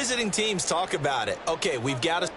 visiting teams talk about it. Okay, we've got to...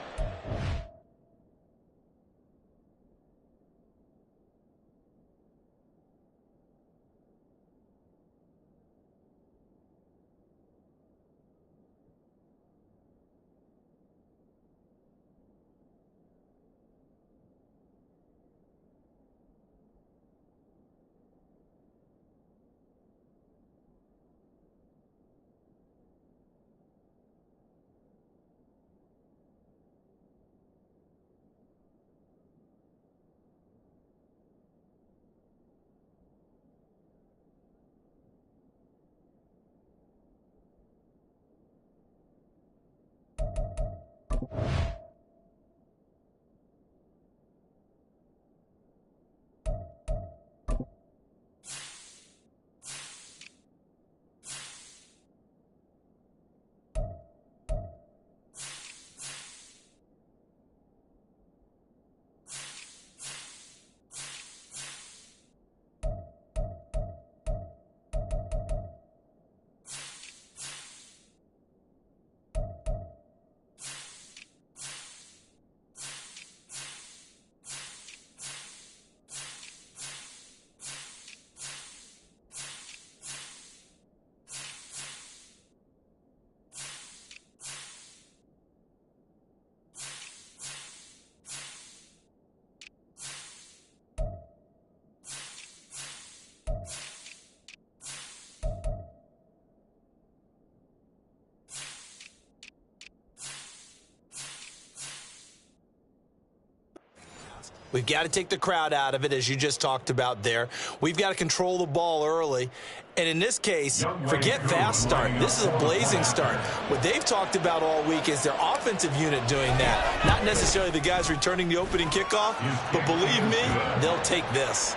We've got to take the crowd out of it, as you just talked about there. We've got to control the ball early. And in this case, forget fast start. This is a blazing start. What they've talked about all week is their offensive unit doing that. Not necessarily the guys returning the opening kickoff, but believe me, they'll take this.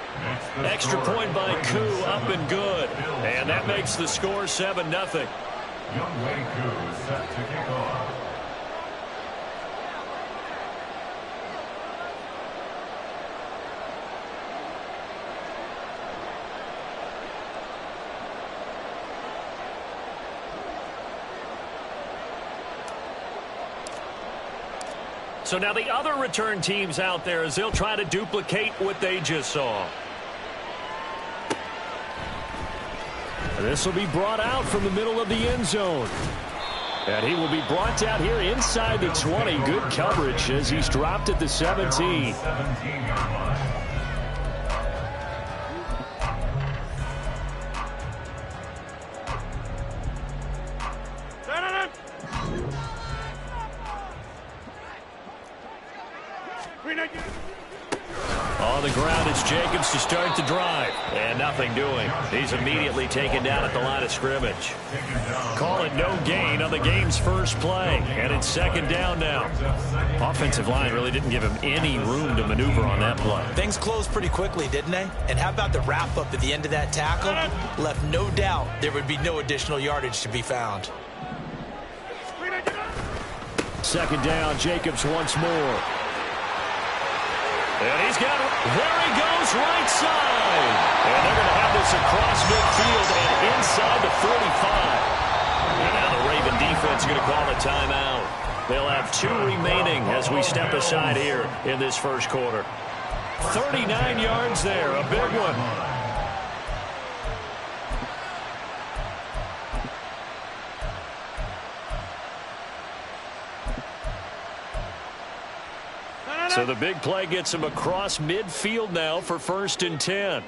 Extra point by Koo, up and good. And that makes the score 7-0. Youngway Koo set to kick off. So now the other return teams out there as they'll try to duplicate what they just saw. This will be brought out from the middle of the end zone. And he will be brought down here inside the 20. Good coverage as he's dropped at the 17. On the ground, it's Jacobs to start the drive. And nothing doing. He's immediately taken down at the line of scrimmage. Call it no gain on the game's first play. And it's second down now. Offensive line really didn't give him any room to maneuver on that play. Things closed pretty quickly, didn't they? And how about the wrap-up at the end of that tackle? Left no doubt there would be no additional yardage to be found. Second down, Jacobs once more. And he's got it. There he goes, right side. And they're going to have this across midfield and inside the 45. And now the Raven defense is going to call a timeout. They'll have 2 remaining as we step aside here in this first quarter. 39 yards there, a big one. So the big play gets him across midfield now for 1st and 10.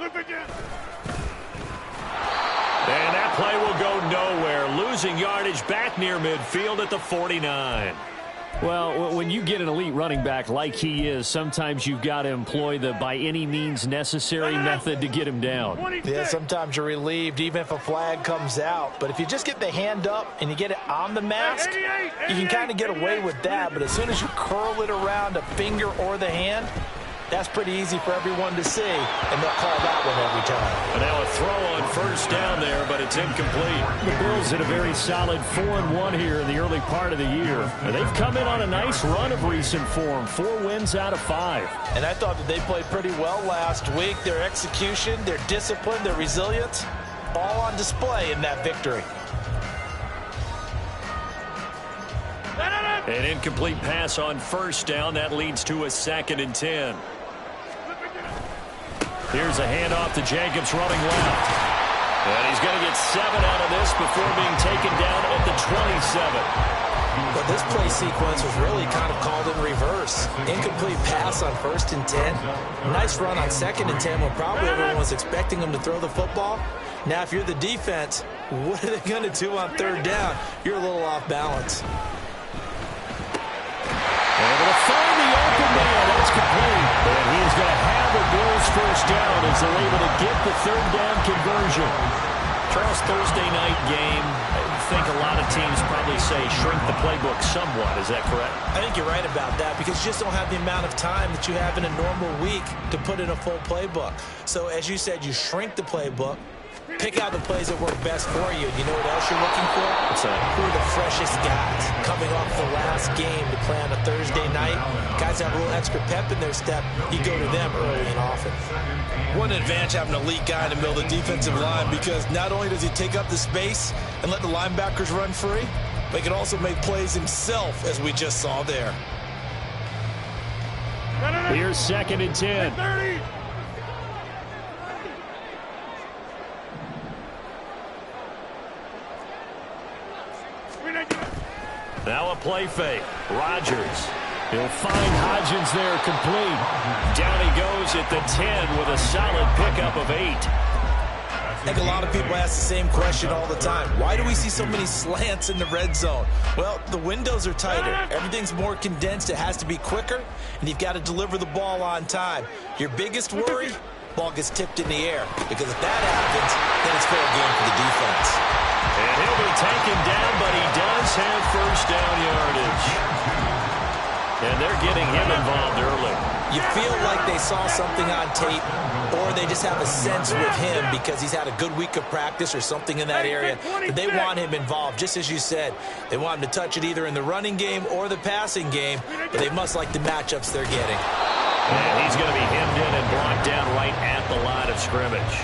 And that play will go nowhere. Losing yardage back near midfield at the 49. Well, when you get an elite running back like he is, sometimes you've got to employ the by any means necessary method to get him down. Yeah, sometimes you're relieved even if a flag comes out. But if you just get the hand up and you get it on the mask, you can kind of get away with that. But as soon as you curl it around a finger or the hand, that's pretty easy for everyone to see, and they'll call that one every time. And now a throw on first down there, but it's incomplete. The Bills had a very solid 4-1 here in the early part of the year. And they've come in on a nice run of recent form, 4 wins out of 5. And I thought that they played pretty well last week. Their execution, their discipline, their resilience, all on display in that victory. An incomplete pass on first down. That leads to a 2nd and 10. Here's a handoff to Jacobs running left. And he's going to get 7 out of this before being taken down at the 27. But this play sequence was really kind of called in reverse. Incomplete pass on 1st and 10. Nice run on 2nd and 10 when probably everyone was expecting him to throw the football. Now, if you're the defense, what are they going to do on 3rd down? You're a little off balance. Able to find the open man. That's complete. And he's going to have the Bills first down as they're able to get the 3rd down conversion. Charles, Thursday night game, I think a lot of teams probably say shrink the playbook somewhat. Is that correct? I think you're right about that because you just don't have the amount of time that you have in a normal week to put in a full playbook. So as you said, you shrink the playbook, pick out the plays that work best for you. You know what else you're looking for? What's that? Who are the freshest guys coming off the last game to play on a Thursday night? Guys have a little extra pep in their step. You go to them early and often. What an advantage having an elite guy in the middle of the defensive line because not only does he take up the space and let the linebackers run free, but he can also make plays himself, as we just saw there. Here's 2nd and 10. Now a play fake. Rodgers. He'll find Hodgins there complete. Down he goes at the 10 with a solid pickup of 8. I think a lot of people ask the same question all the time. Why do we see so many slants in the red zone? Well, the windows are tighter. Everything's more condensed. It has to be quicker, and you've got to deliver the ball on time. Your biggest worry, ball gets tipped in the air, because if that happens, then it's fair game for the defense. And he'll be taken down, but he does have first down yardage. And they're getting him involved early. You feel like they saw something on tape, or they just have a sense with him because he's had a good week of practice or something in that area that they want him involved. Just as you said, they want him to touch it either in the running game or the passing game, but they must like the matchups they're getting. And he's going to be hemmed in and blocked down right at the line of scrimmage.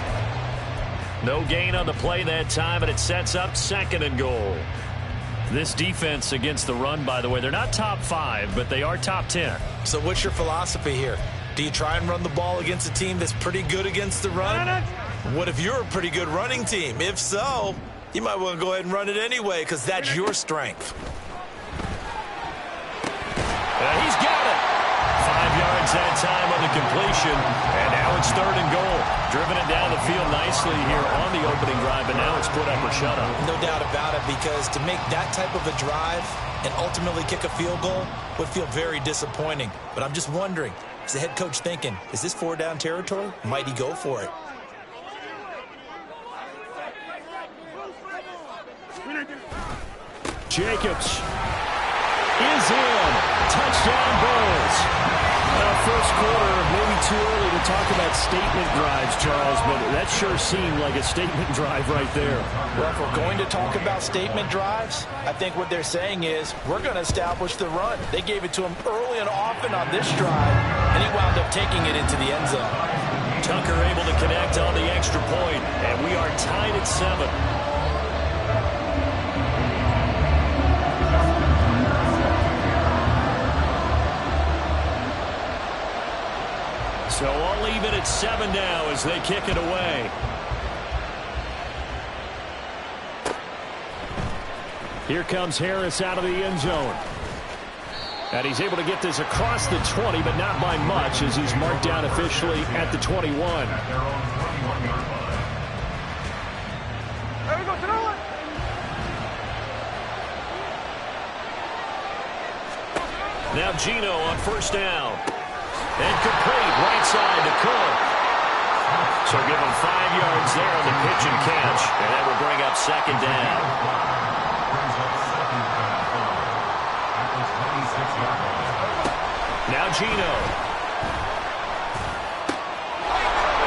No gain on the play that time, and it sets up 2nd and goal. This defense against the run, by the way, they're not top 5, but they are top 10. So what's your philosophy here? Do you try and run the ball against a team that's pretty good against the run? What if you're a pretty good running team? If so, you might want to go ahead and run it anyway because that's your strength. He's got it. 5 yards that time on the completion. And now it's 3rd and goal. Driven it down the field nicely here on the opening drive, and now it's put up or shut up. No doubt about it, because to make that type of a drive and ultimately kick a field goal would feel very disappointing. But I'm just wondering, is the head coach thinking, is this 4-down territory? Might he go for it? Jacobs is in. Touchdown, Bills. First quarter, maybe too early to talk about statement drives, Charles, but that sure seemed like a statement drive right there. Well, if we're going to talk about statement drives, I think what they're saying is we're going to establish the run. They gave it to him early and often on this drive, and he wound up taking it into the end zone. Tucker able to connect on the extra point, and we are tied at 7. So I'll leave it at 7 now as they kick it away. Here comes Harris out of the end zone. And he's able to get this across the 20, but not by much as he's marked down officially at the 21. Now Gino on first down. And complete right side to Cook. So give him 5 yards there on the pitch and catch. And that will bring up 2nd down. Now Gino.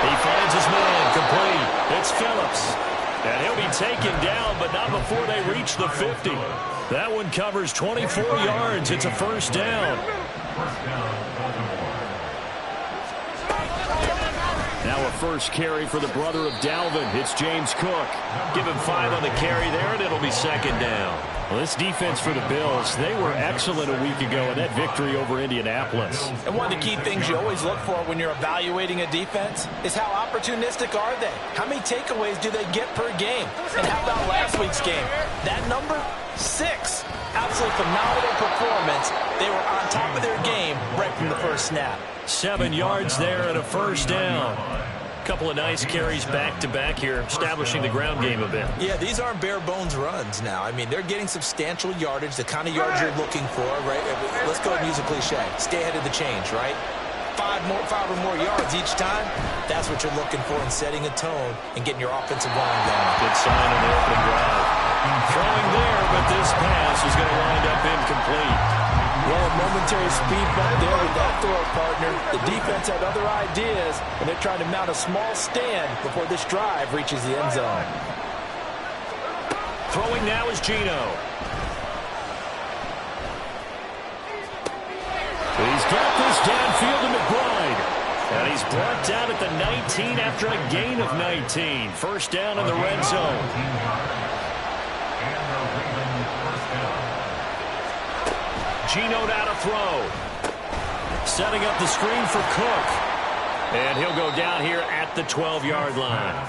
He finds his man complete. It's Phillips. And he'll be taken down, but not before they reach the 50. That one covers 24 yards. It's a first down. Now a first carry for the brother of Dalvin. It's James Cook. Give him 5 on the carry there, and it'll be 2nd down. Well, this defense for the Bills, they were excellent a week ago in that victory over Indianapolis. And one of the key things you always look for when you're evaluating a defense is how opportunistic are they? How many takeaways do they get per game? And how about last week's game? That number, 6. Absolutely phenomenal performance. They were on top of their game right from the first snap. 7 yards there and a first down. Couple of nice carries back-to-back here, establishing the ground game a bit. Yeah, these aren't bare-bones runs now. I mean, they're getting substantial yardage, the kind of yards you're looking for, right? Let's go and use a cliche. Stay ahead of the change, right? 5 or more yards each time, that's what you're looking for in setting a tone and getting your offensive line going. Good sign on the opening drive. Throwing there, but this pass is going to wind up incomplete. Well, a momentary speed bump there with that throw, partner. The defense had other ideas, and they're trying to mount a small stand before this drive reaches the end zone. Throwing now is Geno. He's got this downfield to McBride. And he's brought down at the 19 after a gain of 19. First down in the red zone. Geno now to throw. Setting up the screen for Cook. And he'll go down here at the 12-yard line.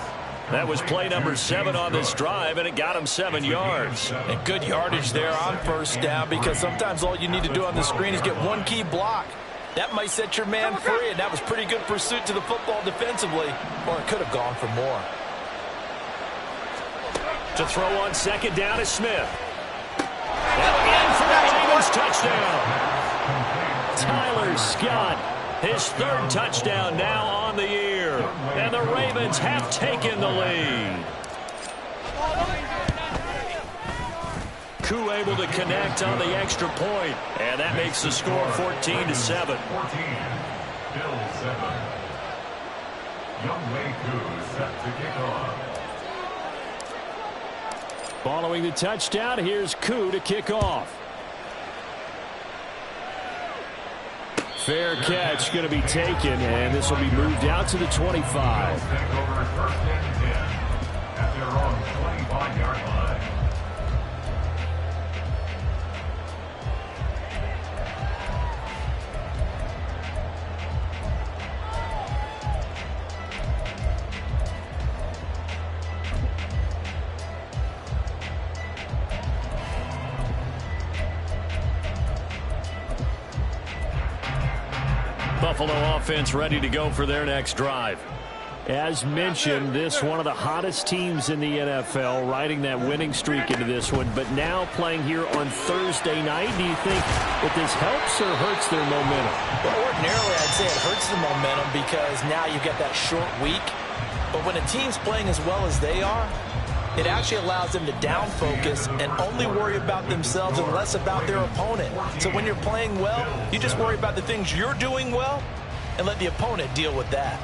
That was play number 7 on this drive, and it got him 7 yards. And good yardage there on first down, because sometimes all you need to do on the screen is get one key block. That might set your man free, and that was pretty good pursuit to the football defensively, or it could have gone for more. To throw on second down is Smith. And in for the Ravens touchdown. Tyler Scott, his 3rd touchdown now on the year. And the Ravens have taken the lead. Koo able to connect on the extra point. And that makes the score 14-7. 14. Bill 7. Young Wei Koo set to kick off. Following the touchdown, here's Koo to kick off. Fair catch going to be taken, and this will be moved out to the 25. Take over 1st and 10 at their own 25-yard line. Buffalo offense ready to go for their next drive. As mentioned, this one of the hottest teams in the NFL, riding that winning streak into this one, but now playing here on Thursday night. Do you think that this helps or hurts their momentum? Well, ordinarily, I'd say it hurts the momentum because now you get that short week. But when a team's playing as well as they are, it actually allows them to down focus and only worry about themselves and less about their opponent. So when you're playing well, you just worry about the things you're doing well and let the opponent deal with that.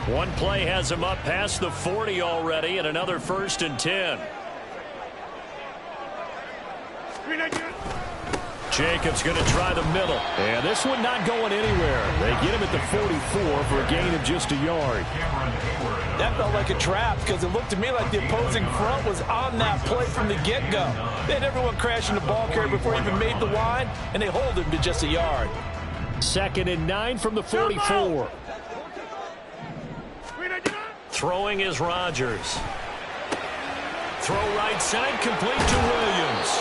One play has him up past the 40 already, and another 1st and 10. Jacobs going to try the middle. And this one not going anywhere. They get him at the 44 for a gain of just a yard. That felt like a trap because it looked to me like the opposing front was on that play from the get-go. They had everyone crashing the ball carrier before he even made the line, and they hold him to just a yard. 2nd and 9 from the 44. Throwing is Rodgers. Throw right side, complete to Williams.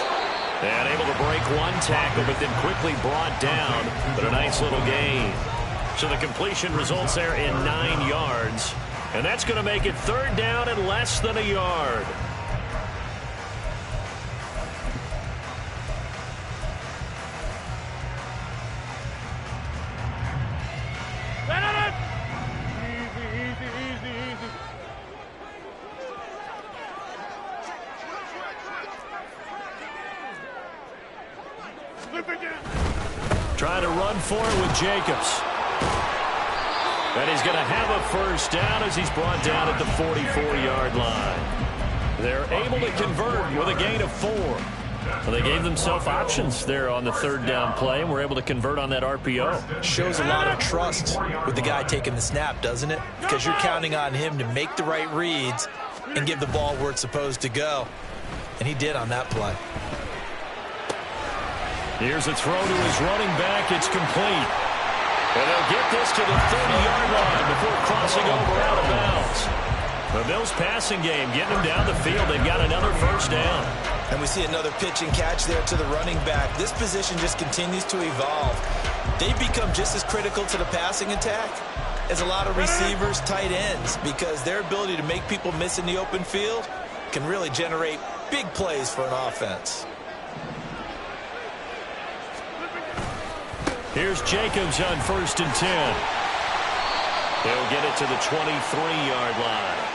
And able to break one tackle, but then quickly brought down. But a nice little gain. So the completion results there in 9 yards. And that's going to make it 3rd down and less than a yard. Trying to run for it with Jacobs. And he's going to have a 1st down as he's brought down at the 44-yard line. They're able to convert with a gain of 4. Well, they gave themselves options there on the third down play, and were able to convert on that RPO. Shows a lot of trust with the guy taking the snap, doesn't it? Because you're counting on him to make the right reads and give the ball where it's supposed to go. And he did on that play. Here's a throw to his running back. It's complete. And they'll get this to the 30-yard line before crossing over out of bounds. The Bills passing game getting them down the field. They've got another first down. And we see another pitch and catch there to the running back. This position just continues to evolve. They become just as critical to the passing attack as a lot of receivers, tight ends, because their ability to make people miss in the open field can really generate big plays for an offense. Here's Jacobs on 1st and 10. They'll get it to the 23-yard line.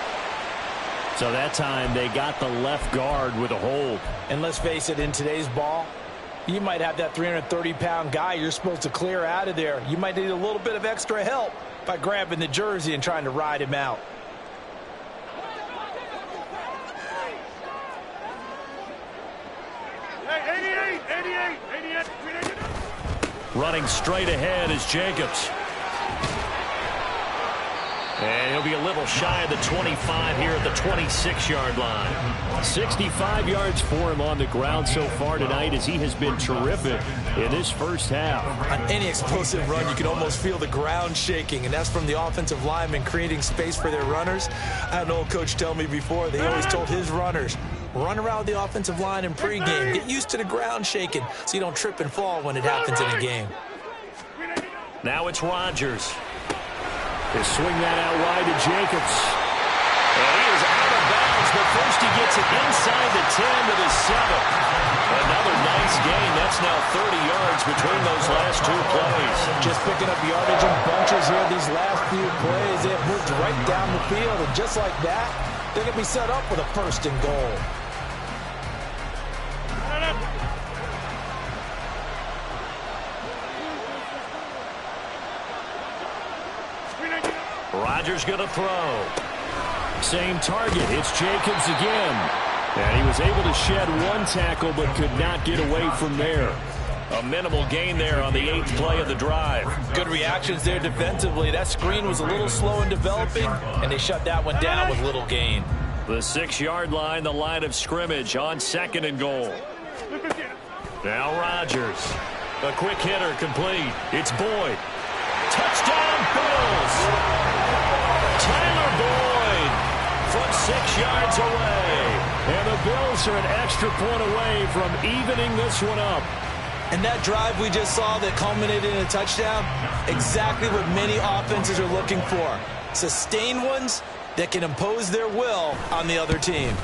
So that time they got the left guard with a hold. And let's face it, in today's ball, you might have that 330-pound guy you're supposed to clear out of there. You might need a little bit of extra help by grabbing the jersey and trying to ride him out. Running straight ahead is Jacobs. And he'll be a little shy of the 25 here at the 26-yard line. 65 yards for him on the ground so far tonight, as he has been terrific in this first half. On any explosive run, you can almost feel the ground shaking, and that's from the offensive linemen creating space for their runners. I had an old coach tell me before, they always told his runners, run around the offensive line in pregame. Get used to the ground shaking so you don't trip and fall when it happens in a game. Now it's Rodgers. They swing that out wide to Jacobs. And he is out of bounds, but first he gets it inside the 10 to the 7. Another nice gain. That's now 30 yards between those last two plays. Just picking up yardage in bunches here these last few plays. They have moved right down the field, and just like that, they're going to be set up with a 1st and goal. Rodgers going to throw. Same target. It's Jacobs again. And he was able to shed one tackle but could not get away from there. A minimal gain there on the 8th play of the drive. Good reactions there defensively. That screen was a little slow in developing, and they shut that one down with little gain. The 6-yard line, the line of scrimmage on 2nd and goal. Now Rodgers. A quick hitter complete. It's Boyd. Touchdown Bills! Tyler Boyd from 6 yards away. And the Bills are an extra point away from evening this one up. And that drive we just saw that culminated in a touchdown, exactly what many offenses are looking for. Sustained ones that can impose their will on the other team.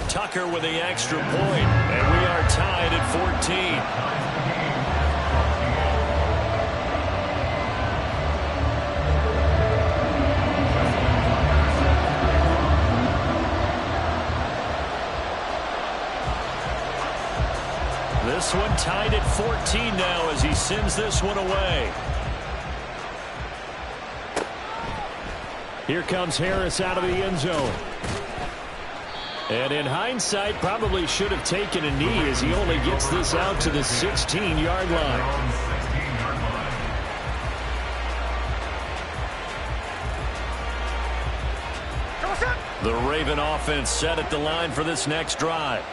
Tucker with the extra point, and we are tied at 14. This one tied at 14 now as he sends this one away. Here comes Harris out of the end zone. And in hindsight, probably should have taken a knee as he only gets this out to the 16-yard line. The Raven offense set at the line for this next drive.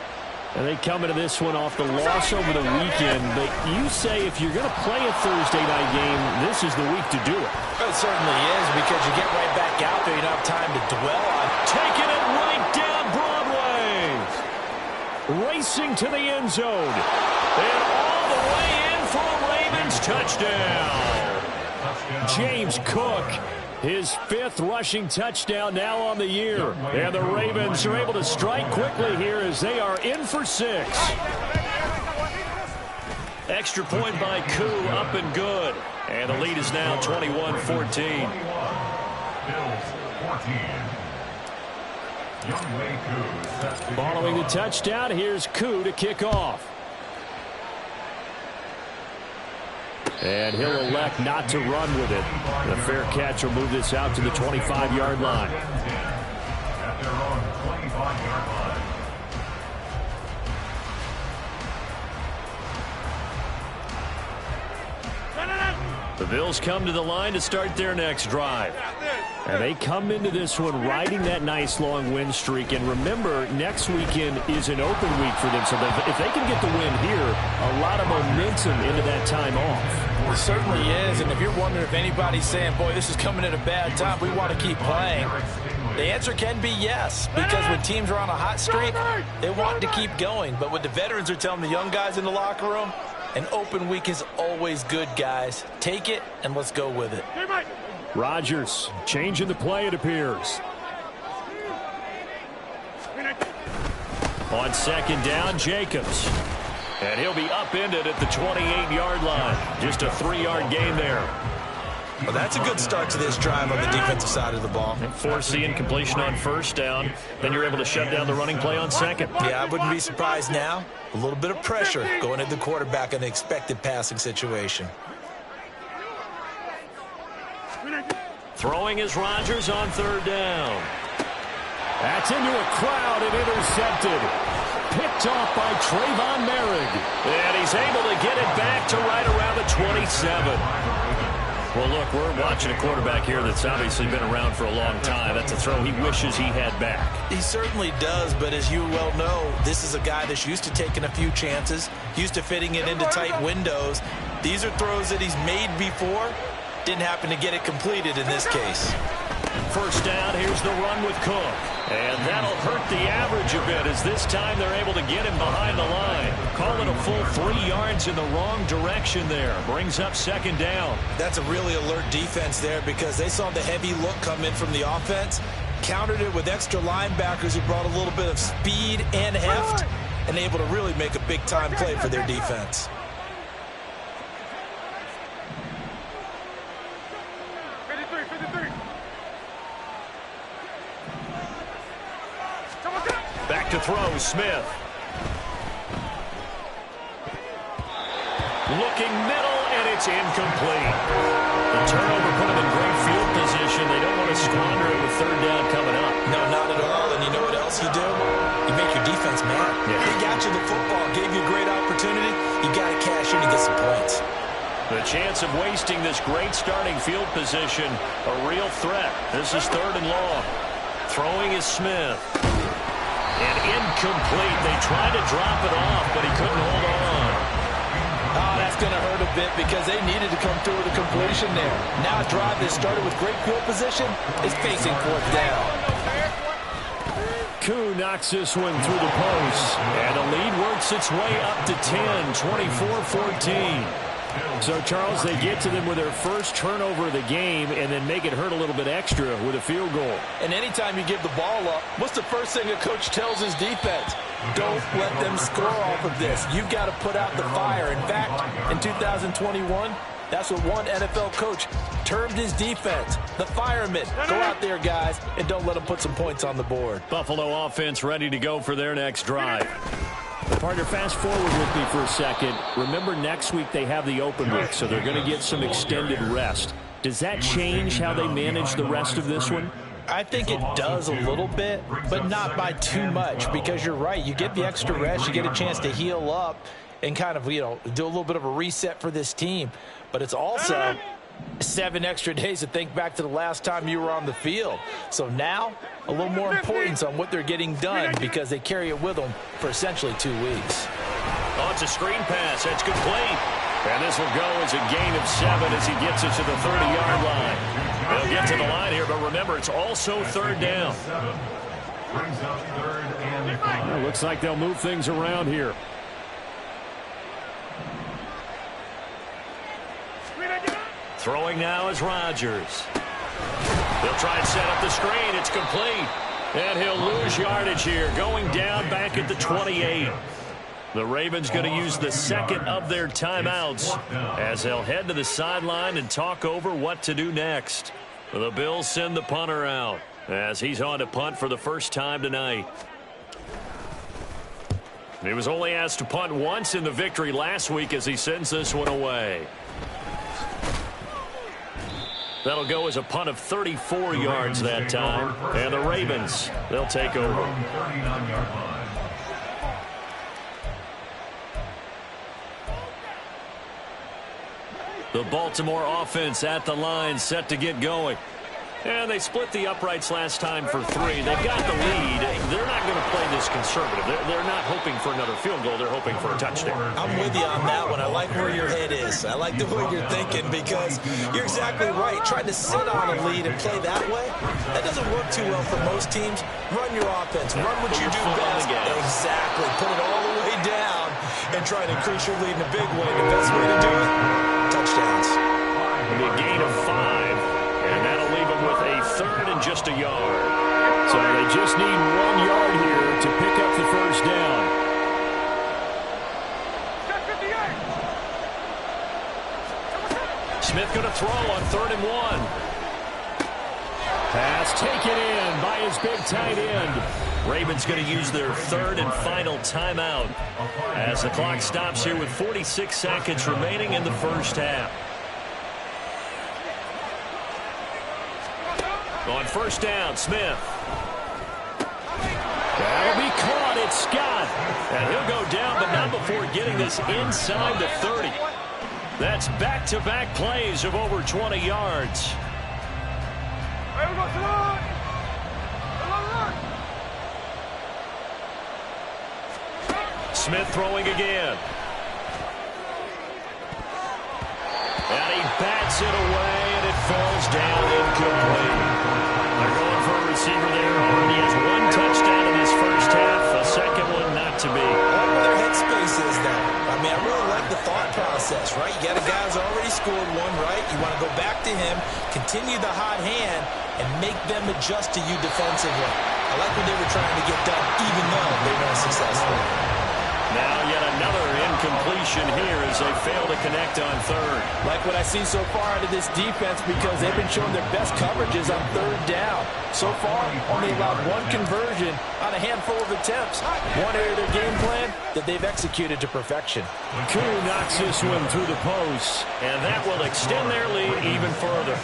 And they come into this one off the loss over the weekend. But you say if you're going to play a Thursday night game, this is the week to do it. It certainly is, because you get right back out there. You don't have time to dwell on taking it right down Broadway. Racing to the end zone. And all the way in for a Ravens touchdown. James Cook. His 5th rushing touchdown now on the year. And the Ravens are able to strike quickly here as they are in for 6. Extra point by Koo, up and good. And the lead is now 21-14. Following the touchdown, here's Koo to kick off. And he'll elect not to run with it. The fair catch will move this out to the 25-yard line. At their own 25-yard The Bills come to the line to start their next drive. And they come into this one riding that nice long win streak. And remember, next weekend is an open week for them. So if they can get the win here, a lot of momentum into that time off. It certainly is. And if you're wondering if anybody's saying, boy, this is coming at a bad time, we want to keep playing, the answer can be yes. Because when teams are on a hot streak, they want to keep going. But what the veterans are telling the young guys in the locker room, an open week is always good, guys. Take it, and let's go with it. Rodgers changing the play, it appears. On second down, Jacobs. And he'll be upended at the 28-yard line. Just a 3-yard gain there. Well, that's a good start to this drive on the defensive side of the ball. Force the incompletion on first down. Then you're able to shut down the running play on second. Yeah, I wouldn't be surprised now. A little bit of pressure going at the quarterback in the expected passing situation. Throwing is Rodgers on third down. That's into a crowd and intercepted. Picked off by Trayvon Merrick. And he's able to get it back to right around the 27. Well, look, we're watching a quarterback here that's obviously been around for a long time. That's a throw he wishes he had back. He certainly does, but as you well know, this is a guy that's used to taking a few chances, used to fitting it into tight windows. These are throws that he's made before. Didn't happen to get it completed in this case. First down, here's the run with Cook. And that'll hurt the average a bit as this time they're able to get him behind the line. Call it a full 3 yards in the wrong direction there. Brings up second down. That's a really alert defense there because they saw the heavy look come in from the offense, countered it with extra linebackers who brought a little bit of speed and heft, and able to really make a big-time play for their defense. Back to throw, Smith. Looking middle, and it's incomplete. The turnover put them in great field position. They don't want to squander it with third down coming up. No, not at all. And you know what else you do? You make your defense mad. Yeah. They got you the football, gave you a great opportunity. You got to cash in and get some points. The chance of wasting this great starting field position, a real threat. This is third and long. Throwing is Smith. And incomplete. They tried to drop it off, but he couldn't hold on. Oh, that's going to hurt a bit because they needed to come through with a completion there. Now a drive that started with great field position is facing fourth down. Koo knocks this one through the post. And the lead works its way up to 10, 24-14. So, Charles, they get to them with their first turnover of the game and then make it hurt a little bit extra with a field goal. And anytime you give the ball up, what's the first thing a coach tells his defense? Don't let them score off of this. You've got to put out the fire. In fact, in 2021, that's what one NFL coach termed his defense, the firemen. Go out there, guys, and don't let them put some points on the board. Buffalo offense ready to go for their next drive. Partner, fast forward with me for a second. Remember, next week they have the open week, so they're going to get some extended rest. Does that change how they manage the rest of this one? I think it does a little bit, but not by too much, because you're right. You get the extra rest, you get a chance to heal up and kind of, do a little bit of a reset for this team. But it's also 7 extra days to think back to the last time you were on the field. So now, a little more importance on what they're getting done because they carry it with them for essentially 2 weeks. Oh, it's a screen pass. That's complete. And this will go as a gain of 7 as he gets it to the 30-yard line. They'll get to the line here, but remember, it's also third down. Well, looks like they'll move things around here. Throwing now is Rodgers. They'll try and set up the screen. It's complete. And he'll lose yardage here, going down back at the 28. The Ravens going to use the second of their timeouts as they'll head to the sideline and talk over what to do next. The Bills send the punter out as he's on to punt for the first time tonight. He was only asked to punt once in the victory last week as he sends this one away. That'll go as a punt of 34 yards that time. And the Ravens, they'll take over. The Baltimore offense at the line, set to get going. And they split the uprights last time for 3. They've got the lead. They're not going to play this conservative. They're not hoping for another field goal. They're hoping for a touchdown. I'm with you on that one. I like where your head is. I like the way you're thinking because you're exactly right. Trying to sit on a lead and play that way, that doesn't work too well for most teams. Run your offense. Run what you do best. Exactly. Put it all the way down and try to increase your lead in a big way. The best way to do it, touchdowns. It'll be a gain of 5. And that'll leave them with a 3rd and just a yard. So they just need 1 yard here to pick up the first down. Smith going to throw on 3rd and 1. Pass taken in by his big tight end. Ravens going to use their 3rd and final timeout as the clock stops here with 46 seconds remaining in the first half. On first down, Smith. That'll be caught. It's Scott. And he'll go down, but not before getting this inside the 30. That's back-to-back plays of over 20 yards. Smith throwing again. And he bats it away, and it falls down incomplete. They're going for a receiver there. Already has 1 touchdown in this first half. A second one not to be. I like where their headspace is now. I mean, I really like the thought process, right? You got a guy who's already scored 1, right? You want to go back to him, continue the hot hand, and make them adjust to you defensively. I like what they were trying to get done, even though they weren't successful. Now yet another incompletion here as they fail to connect on 3rd. Like what I see so far out of this defense because they've been showing their best coverages on 3rd down. So far, only allowed 1 conversion on a handful of attempts. One area of their game plan that they've executed to perfection. Koo knocks this one through the post, and that will extend their lead even further.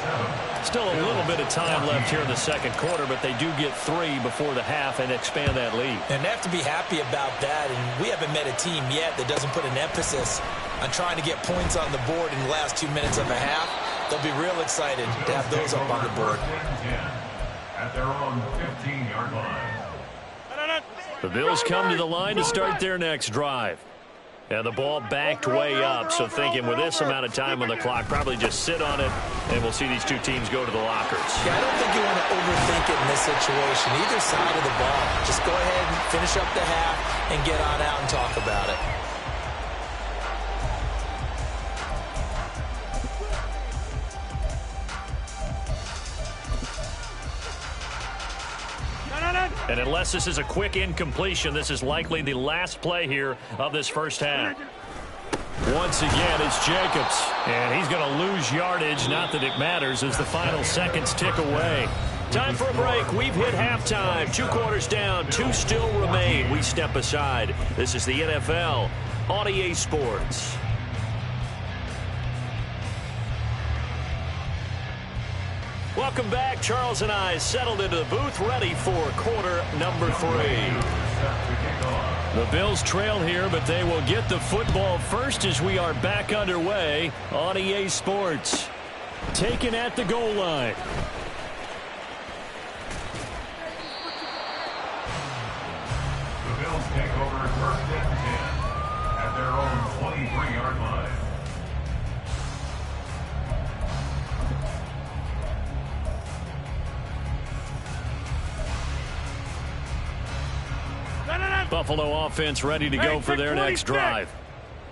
Still a little bit of time left here in the second quarter, but they do get 3 before the half and expand that lead. And they have to be happy about that, and we haven't met a team yet that doesn't put an emphasis on trying to get points on the board in the last 2 minutes of a half. They'll be real excited to have those up on the board. At their own 15-yard line. The Bills come to the line to start their next drive. And the ball backed way up, so thinking with this amount of time on the clock, probably just sit on it, and we'll see these 2 teams go to the lockers. Yeah, I don't think you want to overthink it in this situation, either side of the ball. Just go ahead and finish up the half and get on out and talk about it. And unless this is a quick incompletion, this is likely the last play here of this first half. Once again, it's Jacobs. And he's going to lose yardage. Not that it matters as the final seconds tick away. Time for a break. We've hit halftime. 2 quarters down. 2 still remain. We step aside. This is the NFL on EA Sports. Welcome back. Charles and I settled into the booth, ready for quarter number 3. The Bills trail here, but they will get the football first as we are back underway on EA Sports. Taken at the goal line. The Bills take over 1st and 10 at their own 23-yard line. Buffalo offense ready to go for their next drive.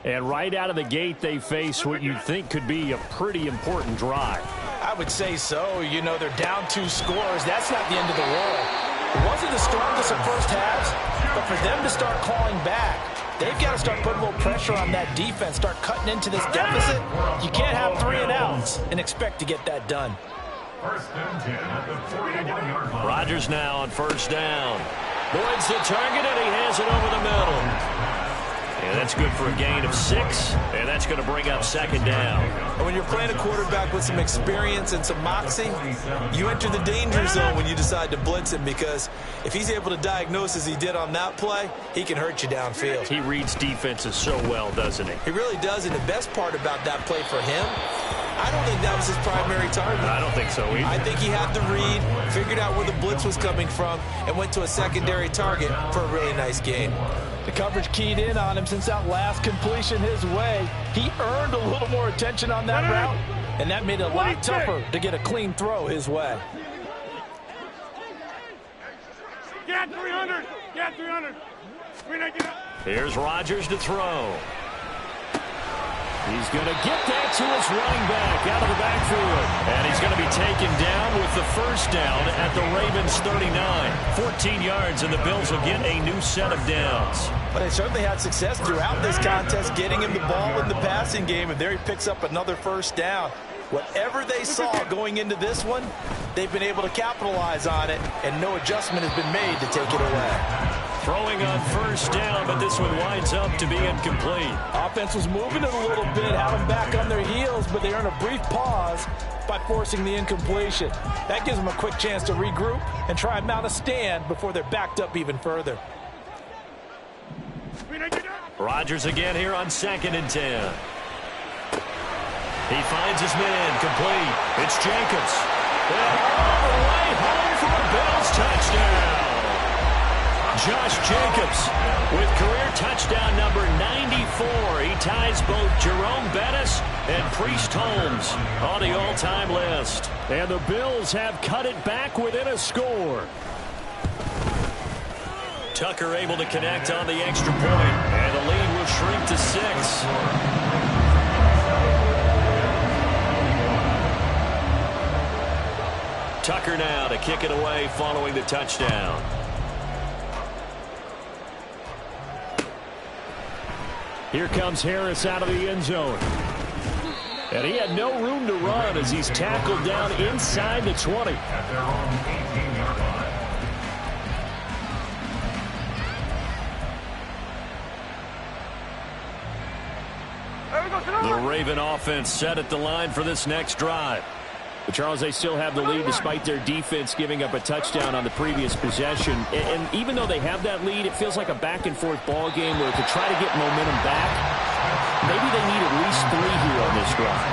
And right out of the gate, they face what you'd think could be a pretty important drive. I would say so. You know, they're down 2 scores. That's not the end of the world. It wasn't the strongest of first halves, but for them to start clawing back, they've got to start putting a little pressure on that defense, start cutting into this deficit. You can't have 3 and outs and expect to get that done. 1st and 10 at the 41-yard line. Rodgers now on first down. Boyd's the target, and he has it over the middle. And That's good for a gain of 6, and that's going to bring up second down. And when you're playing a quarterback with some experience and some moxie, you enter the danger zone when you decide to blitz him, because if he's able to diagnose as he did on that play, he can hurt you downfield. He reads defenses so well, doesn't he? He really does, and the best part about that play for him, I don't think that was his primary target. I don't think so either. I think he had the read, figured out where the blitz was coming from, and went to a secondary target for a really nice gain. The coverage keyed in on him since that last completion his way. He earned a little more attention on that route, and that made it a lot tougher to get a clean throw his way. Get 300! Get 300! Here's Rodgers to throw. He's going to get that to his running back out of the backfield. And he's going to be taken down with the first down at the Ravens 39. 14 yards, and the Bills will get a new set of downs. But they certainly had success throughout this contest, getting him the ball in the passing game, and there he picks up another first down. Whatever they saw going into this one, they've been able to capitalize on it, and no adjustment has been made to take it away. Throwing on first down, but this one winds up to be incomplete. Offense was moving it a little bit, had them back on their heels, but they earn a brief pause by forcing the incompletion. That gives them a quick chance to regroup and try and mount a stand before they're backed up even further. Rodgers again here on 2nd and 10. He finds his man complete. It's Jacobs. And all the way home for a Bills touchdown. Josh Jacobs with career touchdown number 94. He ties both Jerome Bettis and Priest Holmes on the all-time list. And the Bills have cut it back within a score. Tucker able to connect on the extra point, and the lead will shrink to 6. Tucker now to kick it away following the touchdown. Here comes Harris out of the end zone. And he had no room to run as he's tackled down inside the 20. At their own 18-yard line. The Raven offense set at the line for this next drive. But Charles, they still have the lead despite their defense giving up a touchdown on the previous possession. And even though they have that lead, it feels like a back-and-forth ball game where to try to get momentum back, maybe they need at least 3 here on this drive.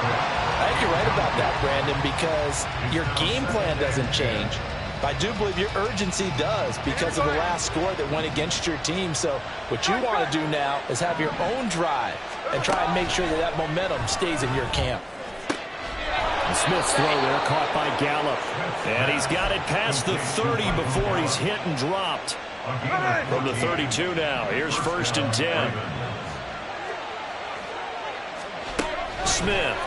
I think you're right about that, Brandon, because your game plan doesn't change. I do believe your urgency does because of the last score that went against your team. So what you want to do now is have your own drive and try and make sure that that momentum stays in your camp. Smith's throw there caught by Gallup. And he's got it past the 30 before he's hit and dropped. From the 32 now, here's 1st and 10. Smith.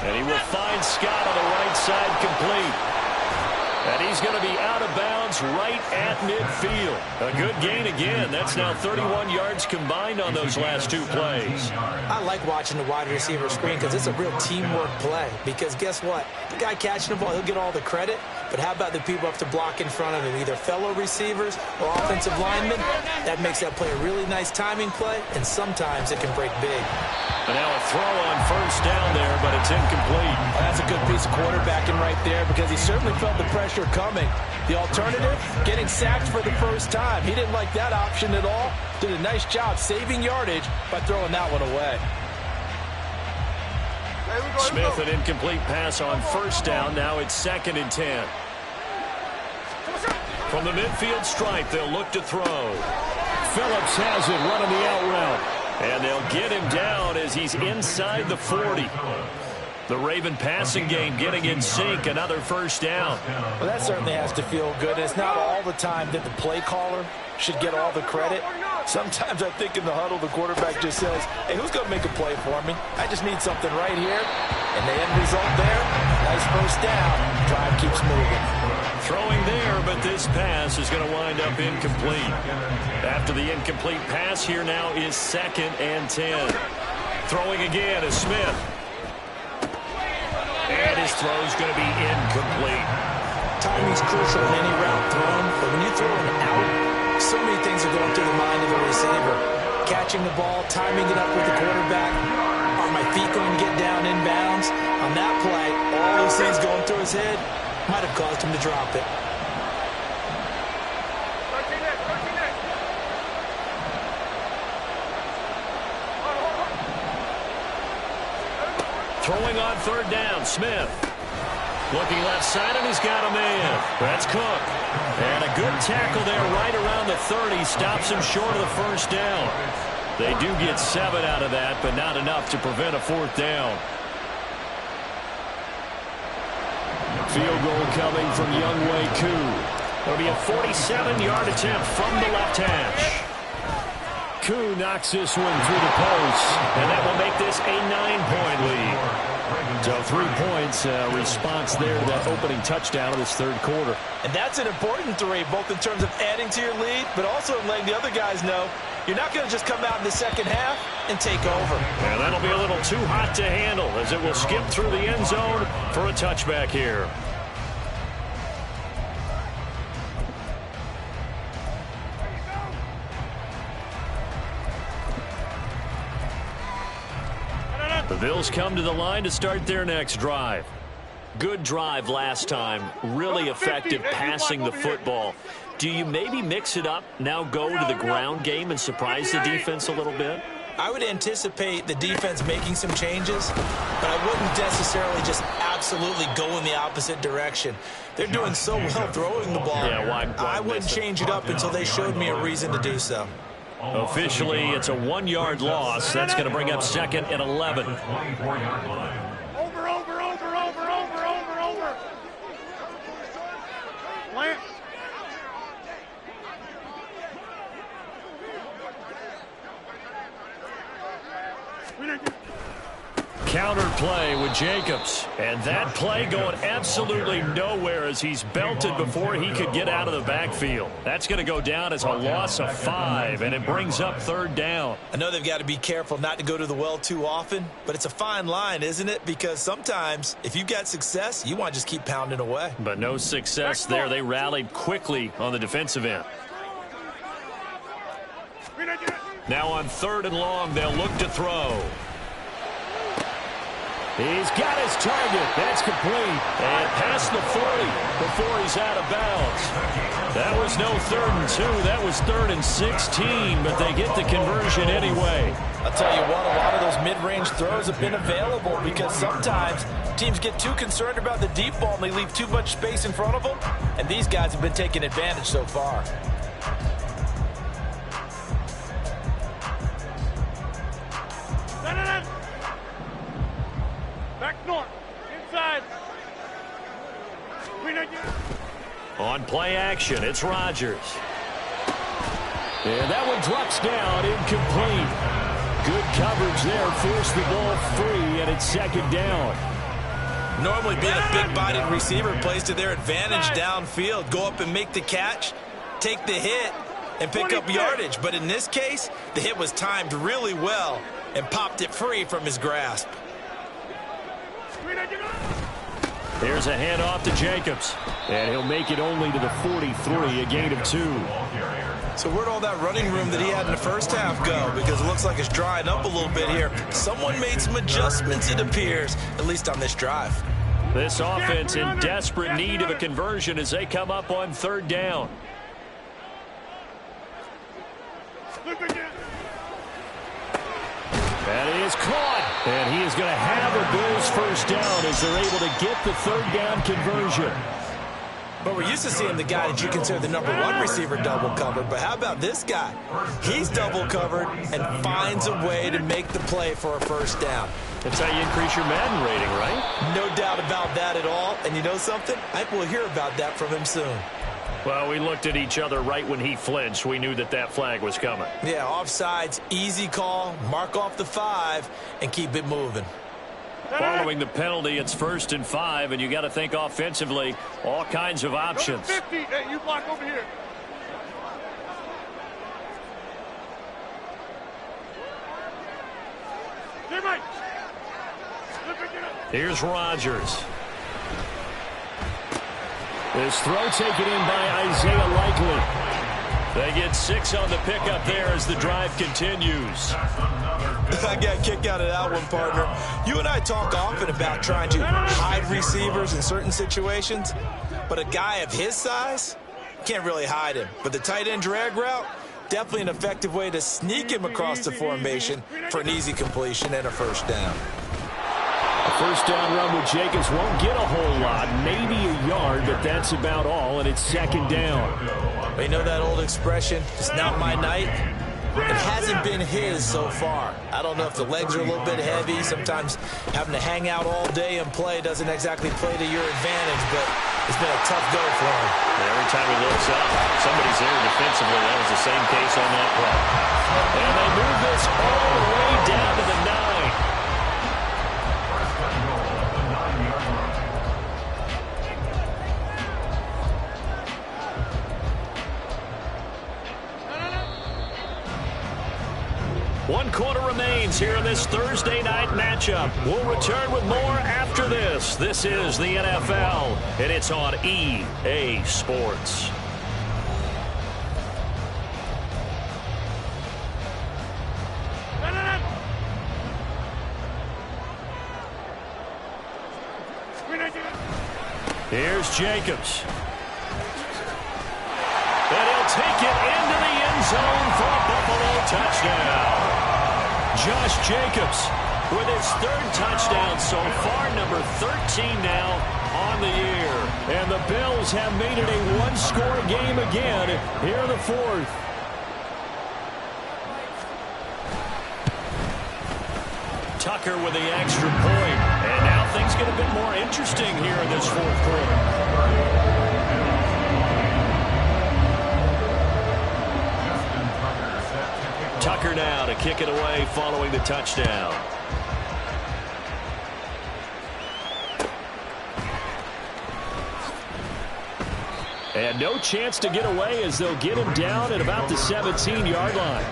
And he will find Scott on the right side complete. And he's going to be out of bounds right at midfield. A good gain again. That's now 31 yards combined on those last 2 plays. I like watching the wide receiver screen because it's a real teamwork play. Because guess what? The guy catching the ball, he'll get all the credit. But how about the people up to block in front of him, either fellow receivers or offensive linemen? That makes that play a really nice timing play, and sometimes it can break big. And now a throw on first down there, but it's incomplete. That's a good piece of quarterbacking right there because he certainly felt the pressure coming. The alternative, getting sacked for the first time. He didn't like that option at all. Did a nice job saving yardage by throwing that one away. Smith, an incomplete pass on first down. Now it's 2nd and 10. From the midfield stripe, they'll look to throw. Phillips has it running the out route. And they'll get him down as he's inside the 40. The Raven passing game getting in sync. Another first down. Well, that certainly has to feel good. It's not all the time that the play caller should get all the credit. Sometimes I think in the huddle, the quarterback just says, hey, who's going to make a play for me? I just need something right here. And the end result there, nice first down. Drive keeps moving. Throwing there, but this pass is going to wind up incomplete. After the incomplete pass, here now is 2nd and 10. Throwing again is Smith. And his throw is going to be incomplete. Timing's crucial in any route thrown, but when you throw an out, so many things are going through the mind of the receiver. Catch catching the ball, timing it up with the quarterback. Are my feet going to get down inbounds? On that play, all those things going through his head might have caused him to drop it. Throwing on third down, Smith. Looking left side, and he's got a man. That's Cook. And a good tackle there right around the 30. Stops him short of the first down. They do get 7 out of that, but not enough to prevent a fourth down. Field goal coming from Younghoe Koo. It'll be a 47-yard attempt from the left hash. Koo knocks this one through the post, and that will make this a 9-point lead. So 3 points, response there to that opening touchdown of this third quarter. And that's an important 3, both in terms of adding to your lead, but also in letting the other guys know you're not going to just come out in the second half and take over. And that'll be a little too hot to handle as it will skip through the end zone for a touchback here. The Bills come to the line to start their next drive. Good drive last time. Really effective passing the football. Do you maybe mix it up, now go to the ground game and surprise the defense a little bit? I would anticipate the defense making some changes, but I wouldn't necessarily just absolutely go in the opposite direction. They're doing so well throwing the ball. Yeah, why I wouldn't change it up until they showed me a reason to do so. Officially, it's a 1-yard loss. That's going to bring up second and 11. Over. Plant. Counter play with Jacobs. And that play going absolutely nowhere as he's belted before he could get out of the backfield. That's going to go down as a loss of 5, and it brings up third down. I know they've got to be careful not to go to the well too often, but it's a fine line, isn't it? Because sometimes if you've got success, you want to just keep pounding away. But no success there. They rallied quickly on the defensive end. Now on third and long, they'll look to throw. He's got his target. That's complete. And past the 40 before he's out of bounds. That was no 3rd and 2. That was 3rd and 16, but they get the conversion anyway. I'll tell you what, a lot of those mid-range throws have been available because sometimes teams get too concerned about the deep ball and they leave too much space in front of them, and these guys have been taking advantage so far. Back north. Inside. On play action, it's Rodgers. And that one drops down, incomplete. Good coverage there, forced the ball free, and it's second down. Normally being a big-bodied receiver plays to their advantage downfield. Go up and make the catch, take the hit, and pick up yardage. But in this case, the hit was timed really well and popped it free from his grasp. Here's a handoff to Jacobs. And he'll make it only to the 43, a gain of 2. So where'd all that running room that he had in the first half go? Because it looks like it's drying up a little bit here. Someone made some adjustments, it appears, at least on this drive. This offense in desperate need of a conversion as they come up on third down. And he is caught. And he is going to have a Bills first down as they're able to get the third down conversion. But we're used to seeing the guy that you consider the #1 receiver double covered. But how about this guy? He's double covered and finds a way to make the play for a first down. That's how you increase your Madden rating, right? No doubt about that at all. And you know something? I think we'll hear about that from him soon. Well, we looked at each other right when he flinched. We knew that that flag was coming. Yeah, offsides, easy call, mark off the 5, and keep it moving. Following the penalty, it's 1st and 5, and you got to think offensively, all kinds of options. 50. Hey, you block over here. Here's Rodgers. This throw taken in by Isaiah Likely. They get 6 on the pickup there as the drive continues. I got a kick out of that one, partner. You and I talk often about trying to hide receivers in certain situations, but a guy of his size can't really hide him. But the tight end drag route, definitely an effective way to sneak him across the formation for an easy completion and a first down. A first down run with Jacobs won't get a whole lot, maybe a yard, but that's about all, and it's second down. You know that old expression, it's not my night? It hasn't been his so far. I don't know if the legs are a little bit heavy. Sometimes having to hang out all day and play doesn't exactly play to your advantage, but it's been a tough go for him. Every time he looks up, somebody's there defensively. That was the same case on that play. And they move this all the way down to the 9. One quarter remains here in this Thursday night matchup. We'll return with more after this. This is the NFL, and it's on EA Sports. Here's Jacobs. And he'll take it into the end zone for a Buffalo touchdown. Josh Jacobs with his 3rd touchdown so far, number 13 now on the year. And the Bills have made it a one-score game again here in the 4th. Tucker with the extra point. And now things get a bit more interesting here in this 4th quarter. Tucker now to kick it away following the touchdown. And no chance to get away as they'll get him down at about the 17-yard line.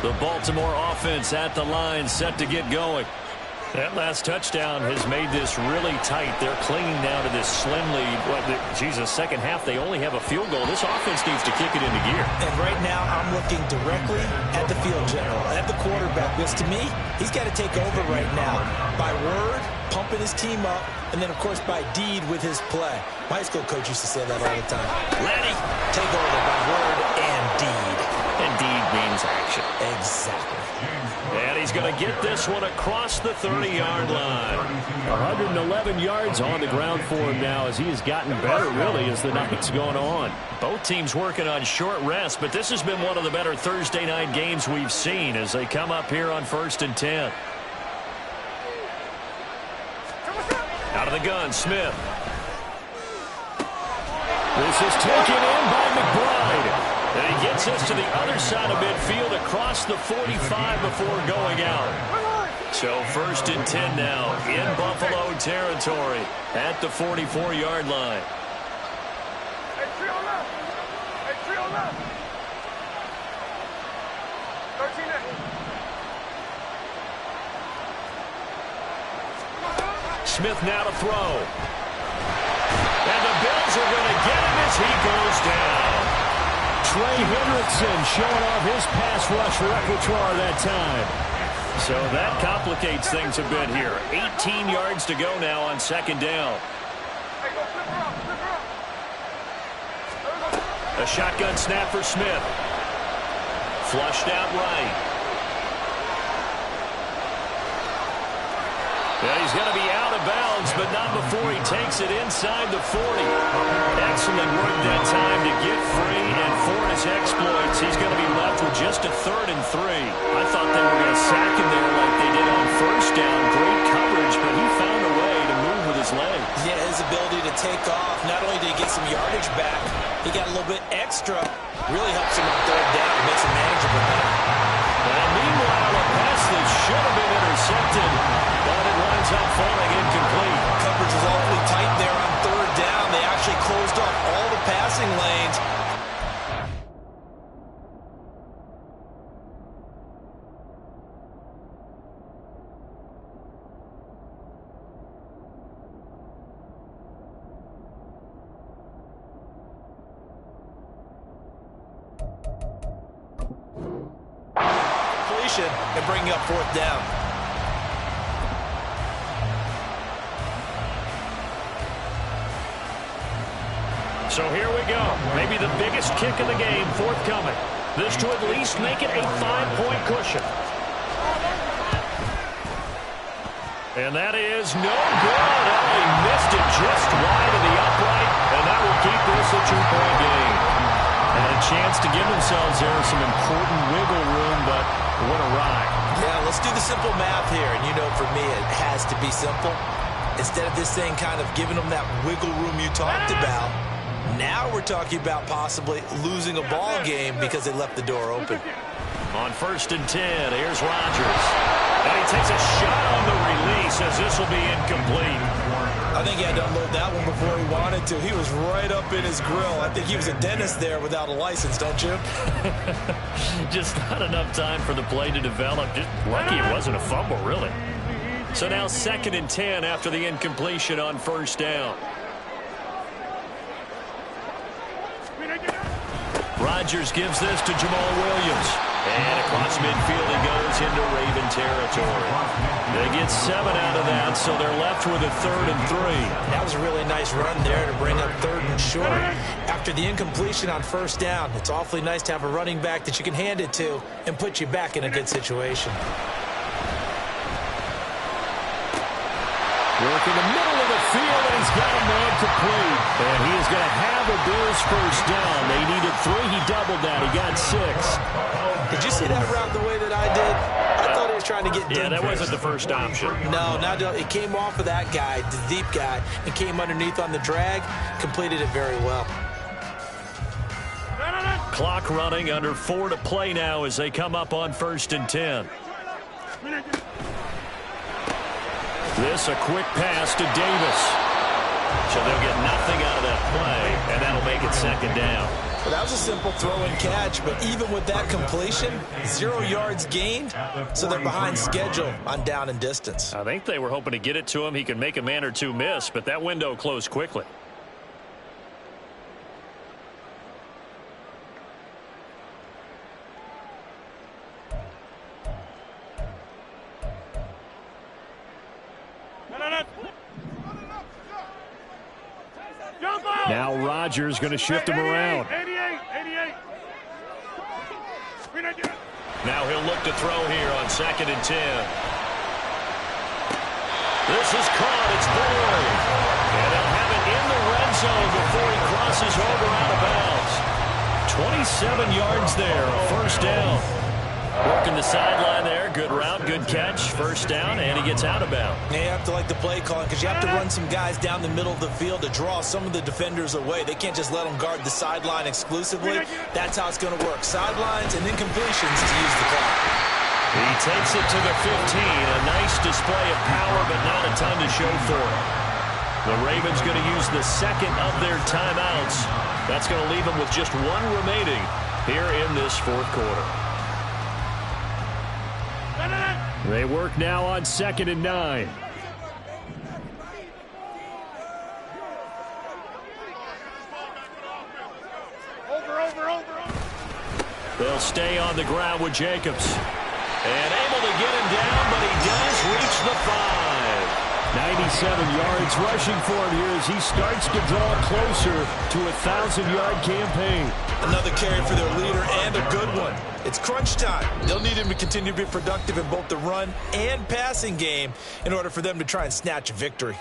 The Baltimore offense at the line, set to get going. That last touchdown has made this really tight. They're clinging now to this slim lead. Second half, they only have a field goal. This offense needs to kick it into gear. And right now, I'm looking directly at the field general, at the quarterback, because to me, he's got to take over right now by word, pumping his team up, and then, of course, by deed with his play. My high school coach used to say that all the time. Lenny, take over by word and deed. And deed means action. Exactly. And he's going to get this one across the 30-yard line. 111 yards on the ground for him now as he has gotten better, really, as the night's gone on. Both teams working on short rest, but this has been one of the better Thursday night games we've seen as they come up here on 1st and 10. Out of the gun, Smith. This is taken in by McBride. And he gets us to the other side of midfield across the 45 before going out. So 1st and 10 now in Buffalo territory at the 44-yard line. Hey, trio left. Hey, trio left. 13 Smith now to throw. And the Bills are going to get him as he goes down. Trey Hendrickson showing off his pass rush repertoire that time. So that complicates things a bit here. 18 yards to go now on 2nd down. A shotgun snap for Smith. Flushed out right. And he's going to be out of bounds, but not before he takes it inside the 40. Excellent work that time to get free, and for his exploits, he's going to be left with just a 3rd and 3. I thought they were going to sack him there like they did on 1st down. Great coverage, but he found a way to move with his legs. Yeah, his ability to take off, not only did he get some yardage back, he got a little bit extra. Really helps him on 3rd down, makes him manageable now. And meanwhile, a pass that should have been intercepted, but it winds up falling incomplete. Coverage was awfully tight there on 3rd down. They actually closed off all the passing lanes. incompletion and bringing up 4th down. So here we go. Maybe the biggest kick of the game forthcoming. This to at least make it a 5-point cushion. And that is no good. Oh, he missed it just wide of the upright, and that will keep this a 2-point game. And a chance to give themselves there some important wiggle room, but what a ride. Yeah, let's do the simple math here. And you know, for me, it has to be simple. Instead of this thing kind of giving them that wiggle room you talked about, now we're talking about possibly losing a ball game because they left the door open. On 1st and 10, here's Rodgers. And he takes a shot on the release as this will be incomplete. I think he had to unload that one before he wanted to. He was right up in his grill. I think he was a dentist there without a license, don't you? Just not enough time for the play to develop. Just lucky it wasn't a fumble, really. So now 2nd and 10 after the incompletion on 1st down. Rodgers gives this to Jamal Williams. And across midfield he goes into Raven territory. They get 7 out of that, so they're left with a 3rd and 3. That was a really nice run there to bring up 3rd and short. After the incompletion on 1st down, it's awfully nice to have a running back that you can hand it to and put you back in a good situation. Work in the middle of the field, and he's got a man complete. And he is going to have a Bills 1st down. They needed 3. He doubled that. He got 6. Did you see that route the way that I did? I thought he was trying to get deep. Yeah, that wasn't the first option. No, it came off of that guy, the deep guy, and came underneath on the drag. Completed it very well. Clock running, under 4 to play now as they come up on 1st and 10. This a quick pass to Davis. So they'll get nothing out of that play, and that'll make it 2nd down. Well, that was a simple throw and catch, but even with that completion, 0 yards gained, so they're behind schedule on down and distance. I think they were hoping to get it to him. He could make a man or two miss, but that window closed quickly. Now Rodgers going to shift him around. 88. Now he'll look to throw here on 2nd and 10. This is caught. It's Boyd. And they'll have it in the red zone before he crosses over out of bounds. 27 yards there, a 1st down. Working the sideline there. Good route, good catch. 1st down, and he gets out of bounds. You have to like the play calling because you have to run some guys down the middle of the field to draw some of the defenders away. They can't just let them guard the sideline exclusively. That's how it's going to work. Sidelines and incompletions to use the clock. He takes it to the 15. A nice display of power, but not a ton to show for it. The Ravens going to use the 2nd of their timeouts. That's going to leave them with just 1 remaining here in this 4th quarter. They work now on 2nd and 9. Over. They'll stay on the ground with Jacobs. And able to get him down, but he does reach the 5. 97 yards rushing for him here as he starts to draw closer to a 1,000-yard campaign. Another carry for their leader and a good one. It's crunch time. They'll need him to continue to be productive in both the run and passing game in order for them to try and snatch a victory.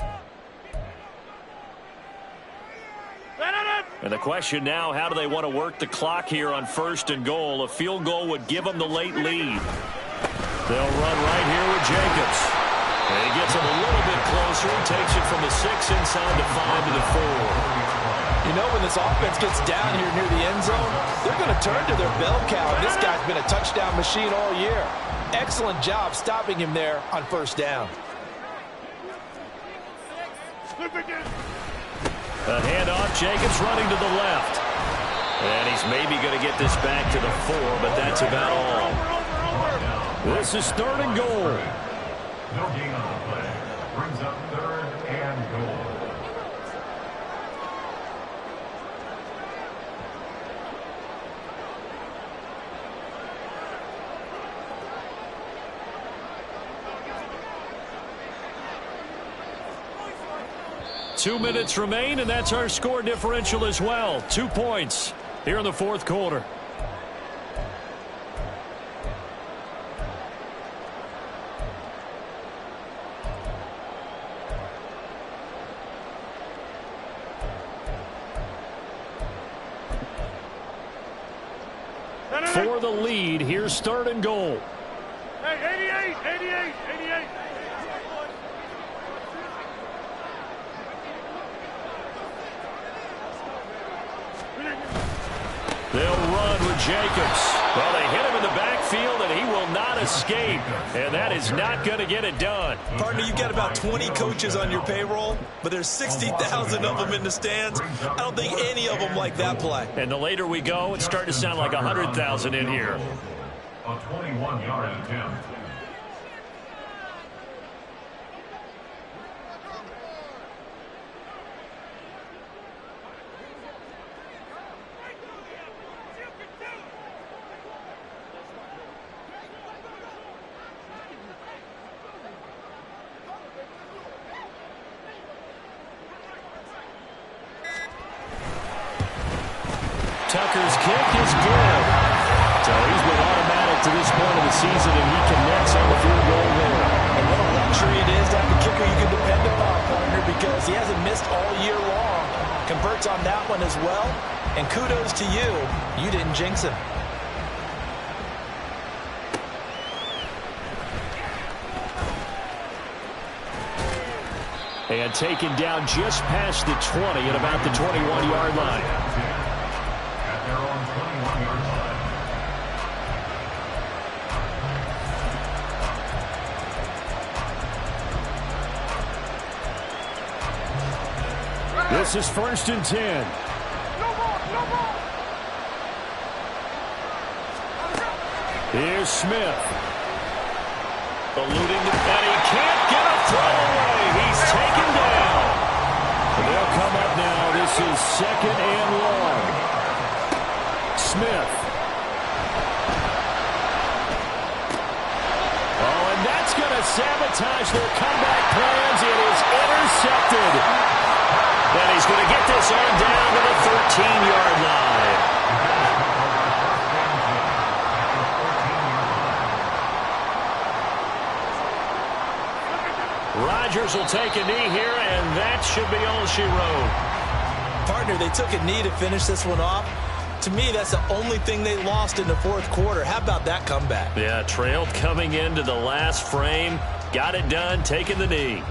And the question now, how do they want to work the clock here on 1st and goal? A field goal would give them the late lead. They'll run right here with Jacobs. And he gets him a little bit closer. He takes it from the 6 inside the 5 to the 4. You know, when this offense gets down here near the end zone, they're going to turn to their bell cow. This guy's been a touchdown machine all year. Excellent job stopping him there on 1st down. A handoff, Jacobs running to the left. And he's maybe going to get this back to the 4, but that's about all. This is 3rd and goal. No gain on the play. Brings up 3rd and goal. 2 minutes remain, and that's our score differential as well. 2 points here in the fourth quarter. For the lead, here's third and goal. Hey, 88. They'll run with Jacobs. Well, they hit him in the backfield, and he will not escape. And that is not going to get it done. Partner, you've got about 20 coaches on your payroll, but there's 60,000 of them in the stands. I don't think any of them like that play. And the later we go, it's starting to sound like 100,000 in here. A 21-yard attempt. Tucker's kick is good. So he's been automatic to this point of the season, and he connects on the field goal there. And what a luxury it is to have a kicker you can depend upon, partner, because he hasn't missed all year long. Converts on that one as well. And kudos to you. You didn't jinx him. And taken down just past the 20 at about the 21-yard line. At their own 21-yard line. This is 1st and 10. No ball. Here's Smith. Eluding the and he can't get a throw away. He's taken down. And they'll come up now. This is 2nd and long. Smith. Oh, and that's going to sabotage their comeback plans. It is intercepted. And he's going to get this on down to the 13-yard line. Rodgers will take a knee here, and that should be all she wrote. Partner, they took a knee to finish this one off. To me, that's the only thing they lost in the fourth quarter. How about that comeback? Yeah, trailed coming into the last frame. Got it done, taking the knee.